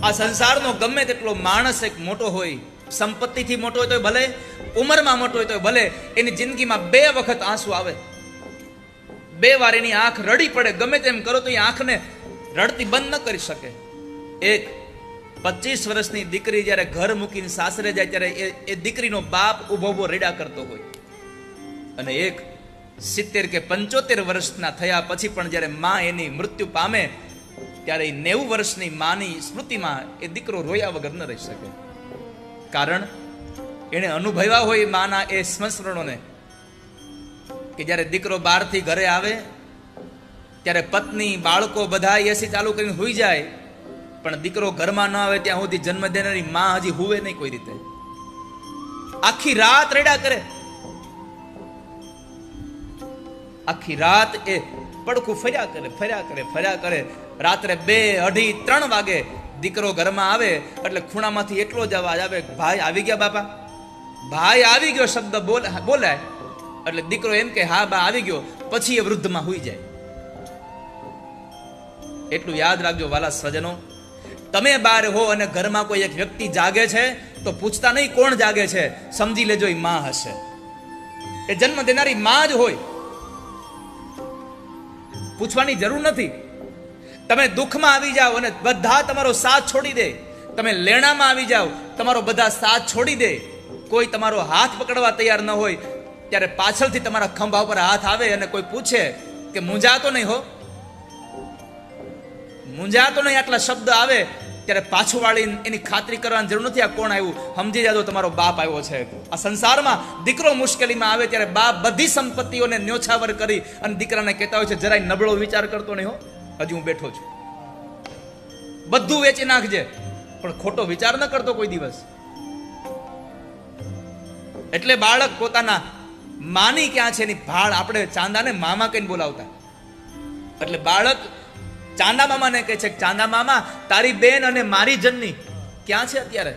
આ સંસારનો ગમે તેટલો માણસ એક મોટો હોય, સંપત્તિથી મોટો હોય તો ભલે, ઉંમરમાં મોટો હોય તો ભલે, એની જિંદગીમાં 2 વખત આંસુ આવે, 2 વાર એની આંખ રડી પડે. ગમે તેમ કરો તો એ આંખને રડતી બંધ ન કરી શકે. એક 25 વર્ષની દીકરી જ્યારે ઘર મૂકીને સાસરે જાય ત્યારે એ દીકરીનો બાપ ઉભો ઉભો રેડા કરતો હોય, અને એક 70 કે 75 વર્ષના થયા પછી પણ જ્યારે માં એની મૃત્યુ પામે ત્યારે 90 વર્ષની માની સ્મૃતિમાં એ દીકરો રોયા વગર ન રહી શકે. કારણ એને અનુભવ્યા હોય માના એ સંસ્મરણોને, કે જ્યારે દીકરો બહારથી ઘરે આવે ત્યારે પત્ની બાળકો બધા એસી ચાલુ કરીને હુઈ જાય, પણ દીકરો ઘરમાં ન આવે ત્યાં સુધી જન્મ દેનારી માં હજી હુવે નહીં કોઈ રીતે. આખી રાત રેડા કરે, આખી રાત એ પડખું ફર્યા કરે. રાત્રે 2, 2:30, 3 વાગે દીકરો ઘરમાં આવે એટલે ખૂણામાંથી એટલો જ અવાજ આવે, ભાઈ આવી ગયા બાપા, ભાઈ આવી ગયો શબ્દ બોલાય એટલે દીકરો એમ કે હા બા આવી ગયો, પછી એ વૃદ્ધમાં હુઈ જાય. એટલું યાદ રાખજો વાલા સ્વજનો, તમે બહાર હો અને ઘરમાં કોઈ એક વ્યક્તિ જાગે છે તો પૂછતા નહીં કોણ જાગે છે, સમજી લેજો એ માં હશે, એ જન્મ દેનારી માં જ હોય. પૂછવાની જરૂર નથી. તમે દુઃખમાં આવી જાઓ અને બધા તમારો સાથ છોડી દે, તમે લેણામાં આવી જાઓ તમારો બધા સાથ છોડી દે, કોઈ તમારો હાથ પકડવા તૈયાર ન હોય, ત્યારે પાછળથી તમારા ખંભા ઉપર હાથ આવે અને કોઈ પૂછે કે મૂંઝાતો નહીં હો, મૂંઝાતો નહીં, આટલા શબ્દ આવે ત્યારે પાછું વાળી એની ખાતરી કરવાની જરૂર નથી. આ કોણ આવ્યું, સમજી જાજો તમારો બાપ આવ્યો છે. આ સંસારમાં દીકરો મુશ્કેલીમાં આવે ત્યારે બાપ બધી સંપત્તિઓને ન્યોછાવર કરી અને દીકરાને કહેતા હોય છે જરાય નબળો વિચાર કરતો નહીં હો, હજી હું બેઠો છું, બધું વેચી નાખજે, પણ ખોટો વિચાર ન કરતો કોઈ દિવસ. એટલે બાળક પોતાના માની ક્યાં છે એની ભાળ, આપણે ચાંદાને મામા કહીને બોલાવતા, એટલે બાળક ચાંદા મામાને કહે છે ચાંદા મામા તારી બેન અને મારી જનની ક્યાં છે અત્યારે?